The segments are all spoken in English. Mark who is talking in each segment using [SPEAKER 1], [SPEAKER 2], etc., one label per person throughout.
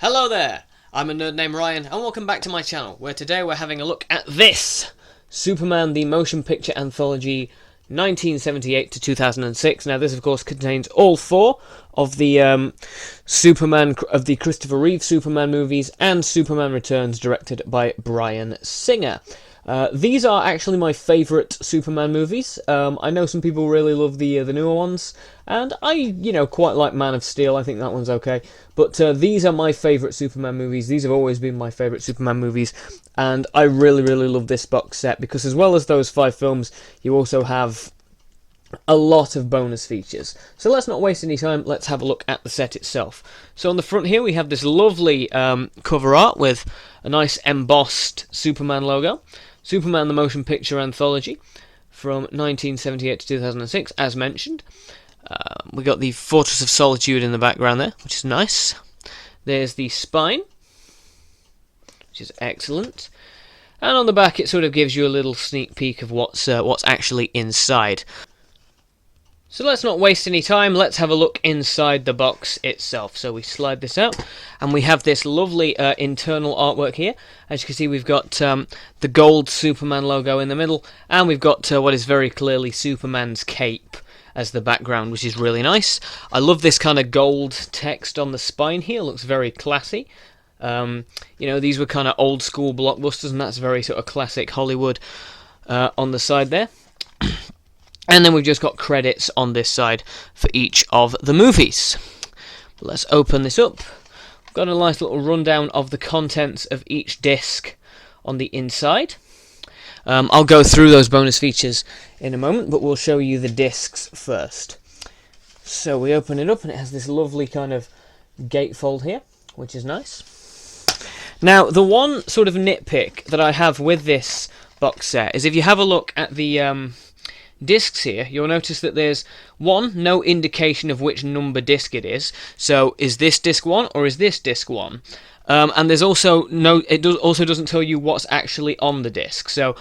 [SPEAKER 1] Hello there, I'm a nerd named Ryan, and welcome back to my channel, where today we're having a look at this! Superman the Motion Picture Anthology 1978 to 2006. Now this of course contains all four of the Superman of the Christopher Reeve Superman movies and Superman Returns directed by Bryan Singer. These are actually my favourite Superman movies. I know some people really love the newer ones, and I, quite like Man of Steel. I think that one's okay. But these are my favourite Superman movies. These have always been my favourite Superman movies, and I really, really love this box set because as well as those 5 films, you also have a lot of bonus features. So let's not waste any time, let's have a look at the set itself. So on the front here we have this lovely cover art with a nice embossed Superman logo. Superman the Motion Picture Anthology from 1978 to 2006, as mentioned. We got the Fortress of Solitude in the background there, which is nice. There's the spine, which is excellent. And on the back it sort of gives you a little sneak peek of what's actually inside. So let's not waste any time, let's have a look inside the box itself. So we slide this out, and we have this lovely internal artwork here. As you can see, we've got the gold Superman logo in the middle, and we've got what is very clearly Superman's cape as the background, which is really nice. I love this kind of gold text on the spine here, looks very classy. These were kind of old school blockbusters, and that's very sort of classic Hollywood on the side there. And then we've just got credits on this side for each of the movies. Let's open this up. We've got a nice little rundown of the contents of each disc on the inside. I'll go through those bonus features in a moment, but we'll show you the discs first. So we open it up and it has this lovely kind of gatefold here, which is nice. Now, the one sort of nitpick that I have with this box set is if you have a look at the discs here, you'll notice that there's no indication of which number disc it is. So is this disc 1 or is this disc 1? And there's also also doesn't tell you what's actually on the disc. So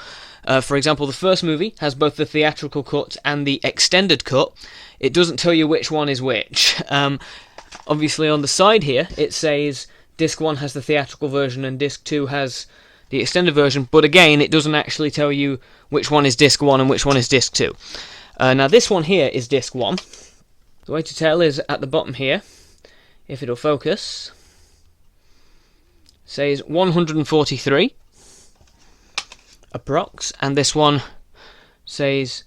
[SPEAKER 1] for example, the first movie has both the theatrical cut and the extended cut. It doesn't tell you which one is which. Obviously on the side here it says disc 1 has the theatrical version and disc 2 has the extended version, but again, it doesn't actually tell you which one is disc 1 and which one is disc 2. Now this one here is disc 1. The way to tell is at the bottom here, if it'll focus, says 143, approx, and this one says,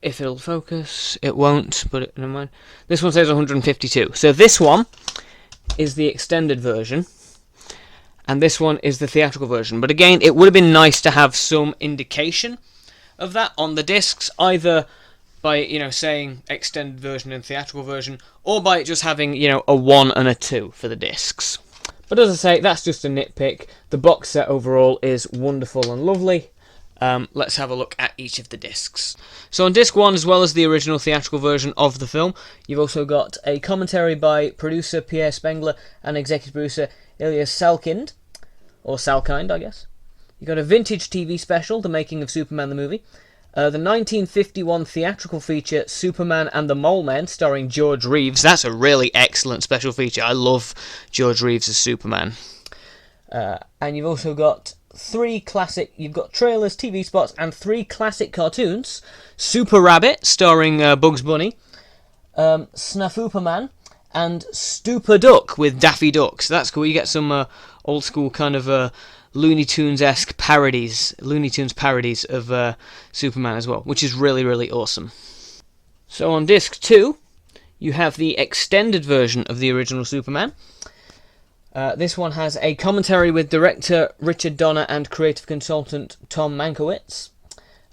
[SPEAKER 1] if it'll focus, it won't, but never mind. This one says 152. So this one is the extended version, and this one is the theatrical version. But again, it would have been nice to have some indication of that on the discs, either by, saying extended version and theatrical version, or by just having, a 1 and a 2 for the discs. But as I say, that's just a nitpick. The box set overall is wonderful and lovely. Let's have a look at each of the discs. So on disc 1, as well as the original theatrical version of the film, you've also got a commentary by producer Pierre Spengler and executive producer Ilya Salkind, or Salkind, I guess. You've got a vintage TV special, The Making of Superman the Movie. The 1951 theatrical feature, Superman and the Mole Men, starring George Reeves. That's a really excellent special feature. I love George Reeves as Superman. And you've also got you've got trailers, TV spots, and 3 classic cartoons. Super Rabbit, starring Bugs Bunny. Snuffuperman, and Stupor Duck with Daffy Duck. So that's cool. You get some old school kind of Looney Tunes-esque Looney Tunes parodies of Superman as well, which is really, really awesome. So on disc 2, you have the extended version of the original Superman. This one has a commentary with director Richard Donner and creative consultant Tom Mankiewicz.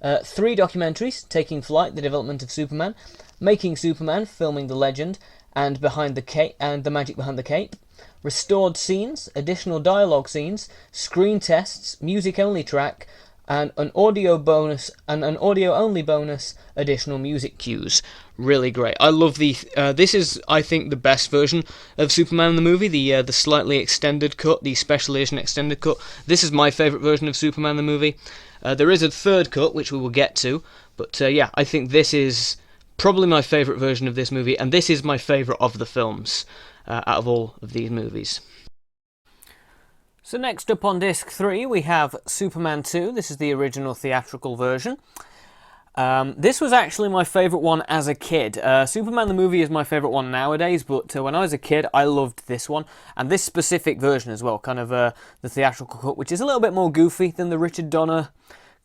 [SPEAKER 1] 3 documentaries, Taking Flight, The Development of Superman, Making Superman, Filming the Legend, and Behind the Cape, and The Magic Behind the Cape. Restored scenes, additional dialogue scenes, screen tests, music-only track, and an audio-only bonus, additional music cues. Really great. I love this is, I think, the best version of Superman in the movie, the slightly extended cut, the special edition extended cut. This is my favourite version of Superman in the movie. There is a third cut, which we will get to, but yeah, I think this is probably my favourite version of this movie, and this is my favourite of the films out of all of these movies. So next up on disc 3 we have Superman 2. This is the original theatrical version. This was actually my favourite one as a kid. Superman the movie is my favourite one nowadays, but when I was a kid I loved this one, and this specific version as well, kind of the theatrical cut, which is a little bit more goofy than the Richard Donner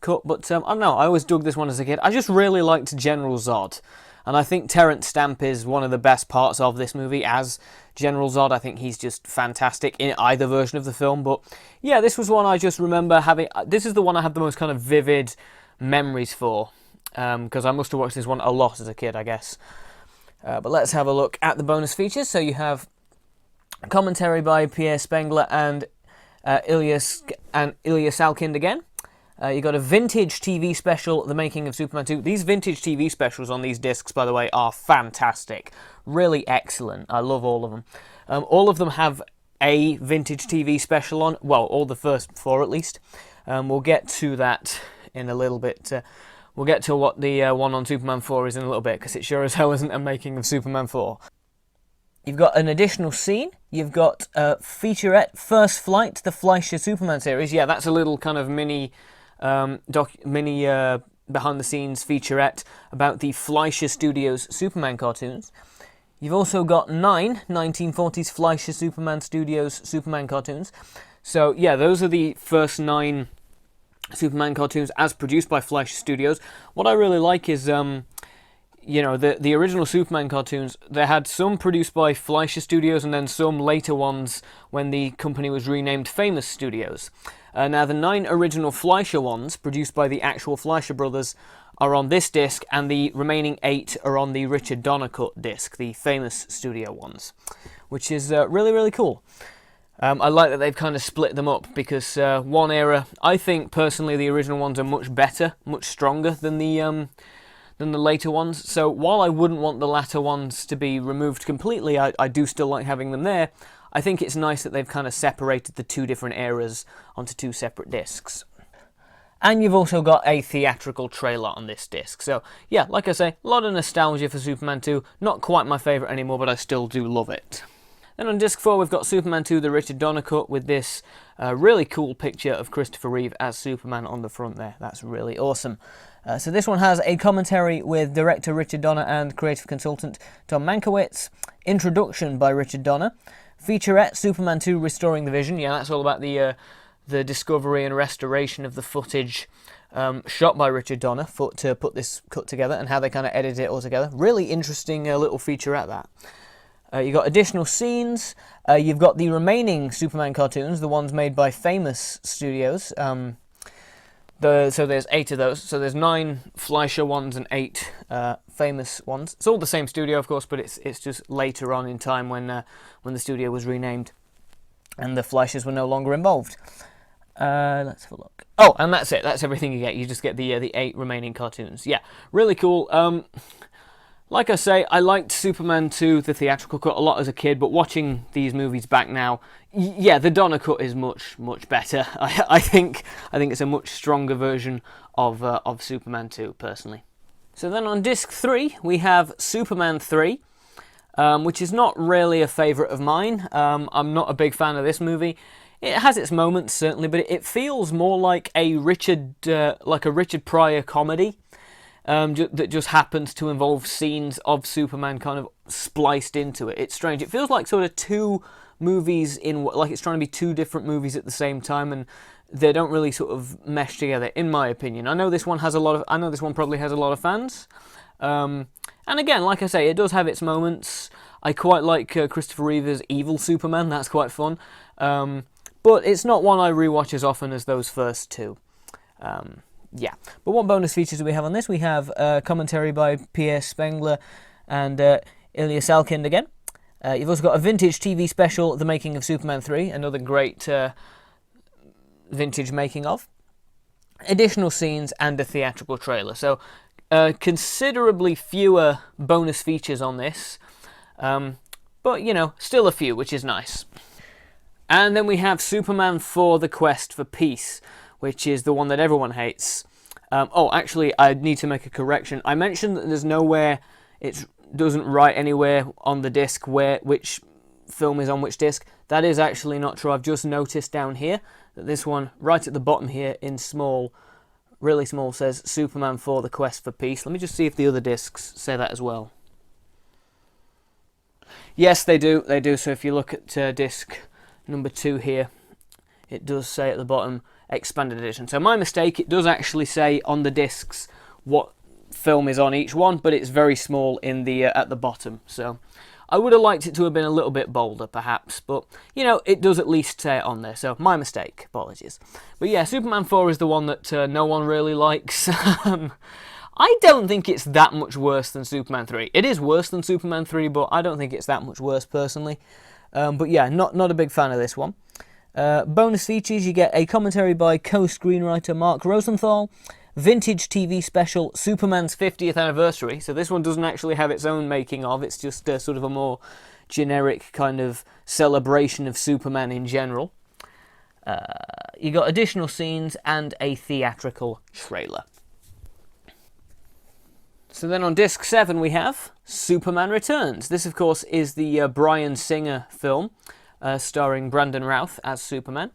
[SPEAKER 1] cut, but I don't know, I always dug this one as a kid. I just really liked General Zod, and I think Terrence Stamp is one of the best parts of this movie as General Zod. I think he's just fantastic in either version of the film, but yeah, this was one I just remember having. This is the one I have the most kind of vivid memories for, because I must have watched this one a lot as a kid, I guess. But let's have a look at the bonus features. So you have commentary by Pierre Spengler and Ilya Salkind again. You got a vintage TV special, The Making of Superman 2. These vintage TV specials on these discs, by the way, are fantastic. Really excellent. I love all of them. All of them have a vintage TV special on. Well, all the first 4 at least. We'll get to that in a little bit. We'll get to what the one on Superman 4 is in a little bit, because it sure as hell isn't a Making of Superman 4. You've got an additional scene. You've got a featurette, First Flight, the Fleischer Superman series. Yeah, that's a little kind of mini behind-the-scenes featurette about the Fleischer Studios Superman cartoons. You've also got 9 1940s Fleischer Superman Studios Superman cartoons. So yeah, those are the first 9 Superman cartoons as produced by Fleischer Studios. What I really like is, you know, the original Superman cartoons, they had some produced by Fleischer Studios and then some later ones when the company was renamed Famous Studios. Now, the 9 original Fleischer ones, produced by the actual Fleischer brothers, are on this disc, and the remaining 8 are on the Richard Donner cut disc, the Famous Studio ones, which is really, really cool. I like that they've kind of split them up, because one era, I think personally the original ones are much better, much stronger than the later ones. So while I wouldn't want the latter ones to be removed completely, I do still like having them there. I think it's nice that they've kind of separated the 2 different eras onto 2 separate discs. And you've also got a theatrical trailer on this disc. So yeah, like I say, a lot of nostalgia for Superman 2. Not quite my favourite anymore, but I still do love it. Then on disc 4 we've got Superman 2, the Richard Donner cut, with this really cool picture of Christopher Reeve as Superman on the front there. That's really awesome. So this one has a commentary with director Richard Donner and creative consultant Tom Mankiewicz, introduction by Richard Donner, featurette Superman 2 Restoring the Vision. Yeah, that's all about the discovery and restoration of the footage shot by Richard Donner to put this cut together, and how they kind of edited it all together. Really interesting little featurette, that. You've got additional scenes. You've got the remaining Superman cartoons, the ones made by Famous Studios. So there's 8 of those. So there's 9 Fleischer ones and 8 Famous ones. It's all the same studio, of course, but it's just later on in time when the studio was renamed and the Fleischers were no longer involved. Let's have a look. Oh, and that's it. That's everything you get. You just get the 8 remaining cartoons. Yeah, really cool. Like I say, I liked Superman 2, the theatrical cut, a lot as a kid, but watching these movies back now, yeah, the Donner cut is much, much better. I think it's a much stronger version of Superman 2, personally. So then on disc 3, we have Superman 3, which is not really a favourite of mine. I'm not a big fan of this movie. It has its moments, certainly, but it feels more like a Richard Pryor comedy. That just happens to involve scenes of Superman kind of spliced into it. It's strange. It feels like sort of 2 movies like it's trying to be 2 different movies at the same time, and they don't really sort of mesh together, in my opinion. I know this one probably has a lot of fans. And again, like I say, it does have its moments. I quite like Christopher Reeve's evil Superman. That's quite fun. But it's not one I rewatch as often as those first 2. Yeah, but what bonus features do we have on this? We have commentary by Pierre Spengler and Ilya Salkind again. You've also got a vintage TV special, The Making of Superman 3, another great vintage making of. Additional scenes and a theatrical trailer. So considerably fewer bonus features on this, but you know, still a few, which is nice. And then we have Superman 4, The Quest for Peace, which is the one that everyone hates. Oh, actually, I need to make a correction. I mentioned that there's nowhere, it doesn't write anywhere on the disc which film is on which disc. That is actually not true. I've just noticed down here that this one, right at the bottom here, in small, really small, says Superman 4: The Quest for Peace. Let me just see if the other discs say that as well. Yes, they do. They do. So if you look at disc number 2 here, it does say at the bottom, Expanded Edition. So my mistake, it does actually say on the discs what film is on each one, but it's very small in the at the bottom. So I would have liked it to have been a little bit bolder, perhaps, but, you know, it does at least say it on there, so my mistake, apologies. But yeah, Superman 4 is the one that no one really likes. I don't think it's that much worse than Superman 3. It is worse than Superman 3, but I don't think it's that much worse, personally. But yeah, not a big fan of this one. Bonus features, you get a commentary by co-screenwriter Mark Rosenthal, vintage TV special Superman's 50th anniversary. So this one doesn't actually have its own making of, it's just sort of a more generic kind of celebration of Superman in general. You got additional scenes and a theatrical trailer. So then on disc 7 we have Superman Returns. This of course is the Bryan Singer film, starring Brandon Routh as Superman.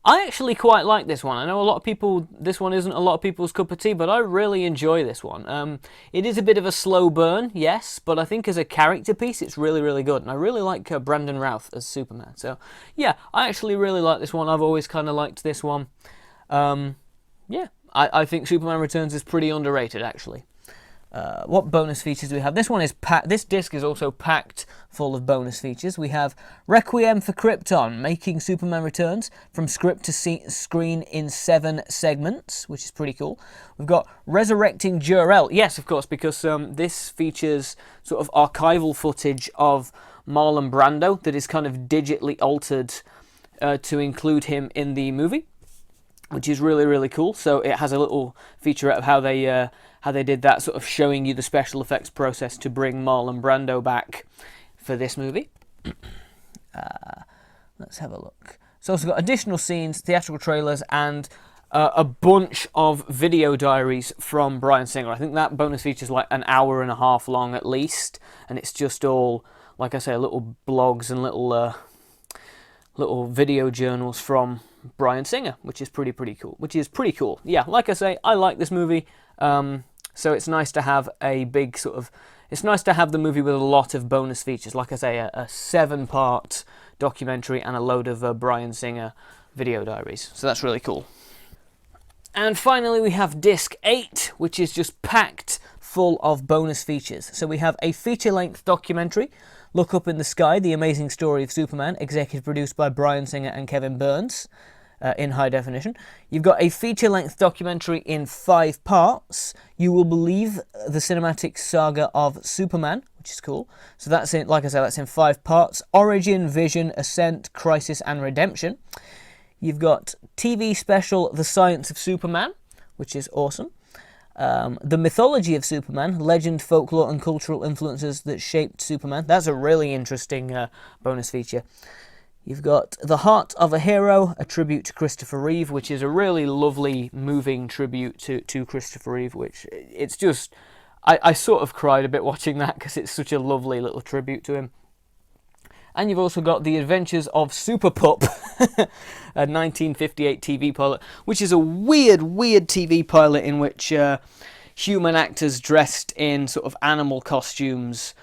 [SPEAKER 1] I actually quite like this one. I know a lot of people, this one isn't a lot of people's cup of tea, but I really enjoy this one. It is a bit of a slow burn, yes, but I think as a character piece it's really, really good. And I really like Brandon Routh as Superman. So yeah, I actually really like this one. I've always kind of liked this one. Yeah, I think Superman Returns is pretty underrated, actually. What bonus features do we have? This one is this disc is also packed full of bonus features. We have Requiem for Krypton, making Superman Returns from script to screen in 7 segments, which is pretty cool. We've got Resurrecting Jor-El. Yes, of course, because this features sort of archival footage of Marlon Brando that is kind of digitally altered to include him in the movie, which is really, really cool. So it has a little featurette of how they did that, sort of showing you the special effects process to bring Marlon Brando back for this movie. Let's have a look. It's also got additional scenes, theatrical trailers, and a bunch of video diaries from Bryan Singer. I think that bonus feature is like an hour and a half long at least, and it's just all, like I say, little blogs and little video journals from Bryan Singer, which is pretty cool. Yeah, like I say, I like this movie. So it's nice to have it's nice to have the movie with a lot of bonus features. Like I say, a 7-part documentary and a load of Bryan Singer video diaries. So that's really cool. And finally we have disc 8, which is just packed full of bonus features. So we have a feature-length documentary, Look Up in the Sky, The Amazing Story of Superman, executive produced by Bryan Singer and Kevin Burns. In high definition. You've got a feature-length documentary in 5 parts, You Will Believe, the Cinematic Saga of Superman, which is cool. So that's in, like I said, that's in 5 parts. Origin, Vision, Ascent, Crisis, and Redemption. You've got TV special, The Science of Superman, which is awesome. The Mythology of Superman, Legend, Folklore, and Cultural Influences that Shaped Superman. That's a really interesting bonus feature. You've got The Heart of a Hero, a tribute to Christopher Reeve, which is a really lovely, moving tribute to Christopher Reeve, which it's just... I sort of cried a bit watching that because it's such a lovely little tribute to him. And you've also got The Adventures of Super Pup, a 1958 TV pilot, which is a weird TV pilot in which human actors dressed in sort of animal costumes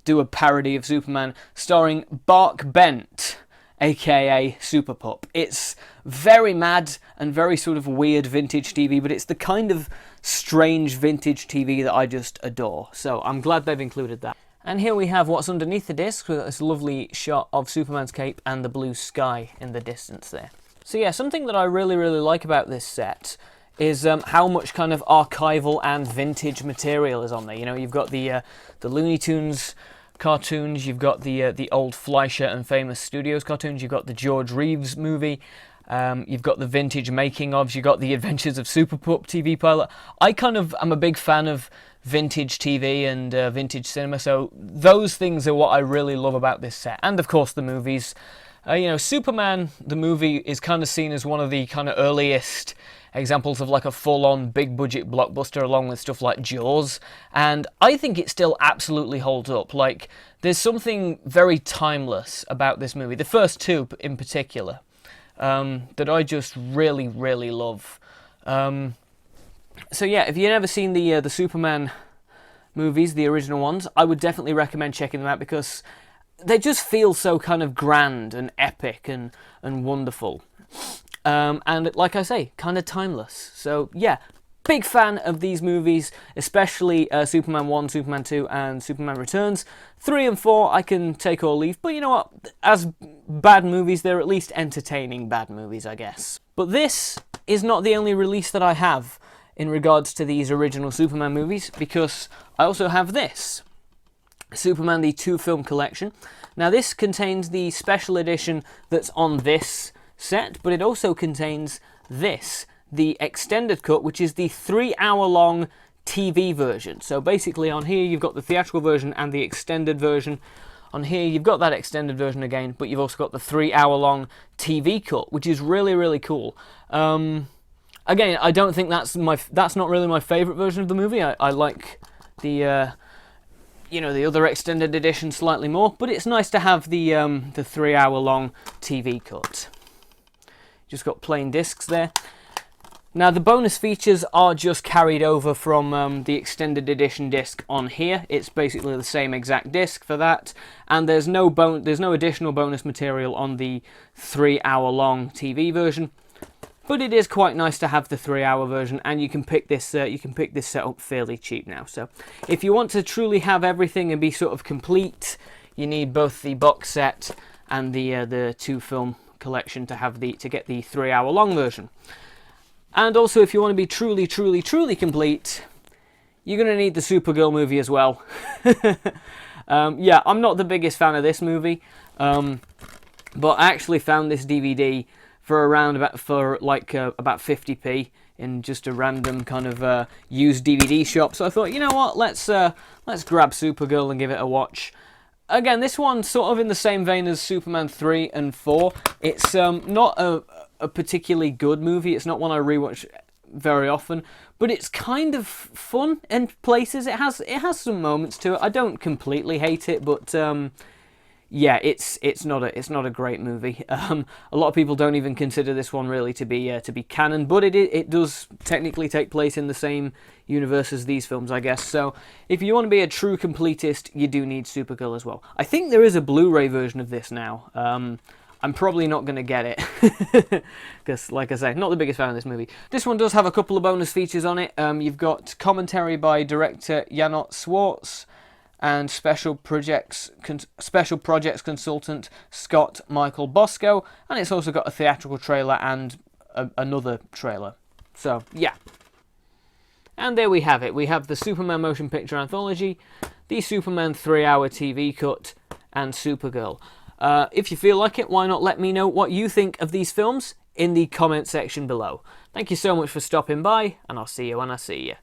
[SPEAKER 1] do a parody of Superman, starring Bark Bent, aka Super Pup. It's very mad and very sort of weird vintage TV, but it's the kind of strange vintage TV that I just adore. So I'm glad they've included that. And here we have what's underneath the disc, with this lovely shot of Superman's cape and the blue sky in the distance there. So yeah, something that I really like about this set is how much kind of archival and vintage material is on there. You know, you've got the Looney Tunes cartoons, you've got the old Fleischer and Famous Studios cartoons, you've got the George Reeves movie, you've got the vintage making-ofs, you've got the Adventures of Super Pup TV pilot. I'm a big fan of vintage TV and vintage cinema, so those things are what I really love about this set. And of course the movies. Superman, the movie, is kind of seen as one of the kind of earliest examples of like a full-on big-budget blockbuster, along with stuff like Jaws, and I think it still absolutely holds up. Like, there's something very timeless about this movie, the first two in particular, that I just really, really love. So yeah, if you've never seen the Superman movies, the original ones, I would definitely recommend checking them out, because they just feel so kind of grand and epic and wonderful. And like I say, kind of timeless. So yeah, big fan of these movies, especially Superman 1, Superman 2 and Superman Returns. 3 and 4 I can take or leave, but you know what, as bad movies, they're at least entertaining bad movies, I guess. But this is not the only release that I have in regards to these original Superman movies, because I also have this. Superman the 2-film collection. Now this contains the special edition that's on this set, but it also contains this, the extended cut, which is the 3-hour-long TV version. So basically on here you've got the theatrical version and the extended version. On here you've got that extended version again, but you've also got the 3-hour-long TV cut, which is really, really cool. Again, I don't think that's not really my favourite version of the movie. I like the the other extended edition slightly more, but it's nice to have the 3-hour-long TV cut. Just got plain discs there. Now the bonus features are just carried over from the extended edition disc on here. It's basically the same exact disc for that, and there's no additional bonus material on the 3-hour-long TV version. But it is quite nice to have the 3-hour version, and you can pick this set up fairly cheap now. So if you want to truly have everything and be sort of complete, you need both the box set and the 2-film collection to get the 3-hour-long version. And also, if you want to be truly, truly, truly complete, you're going to need the Supergirl movie as well. Yeah, I'm not the biggest fan of this movie, but I actually found this DVD for about 50p in just a random kind of used DVD shop. So I thought, you know what, let's grab Supergirl and give it a watch. Again, this one's sort of in the same vein as Superman 3 and 4. It's not a particularly good movie. It's not one I rewatch very often, but it's kind of fun in places. It has some moments to it. I don't completely hate it, but yeah, it's not a great movie. A lot of people don't even consider this one really to be canon, but it does technically take place in the same universe as these films, I guess. So if you want to be a true completist, you do need Supergirl as well. I think there is a Blu-ray version of this now. I'm probably not going to get it, because, like I say, not the biggest fan of this movie. This one does have a couple of bonus features on it. You've got commentary by director Janot Swartz, and special projects consultant Scott Michael Bosco, and it's also got a theatrical trailer and another trailer. So yeah, and there we have it. We have the Superman motion picture anthology, the Superman 3-hour TV cut, and Supergirl. If you feel like it, why not let me know what you think of these films in the comment section below. Thank you so much for stopping by, and I'll see you when I see you.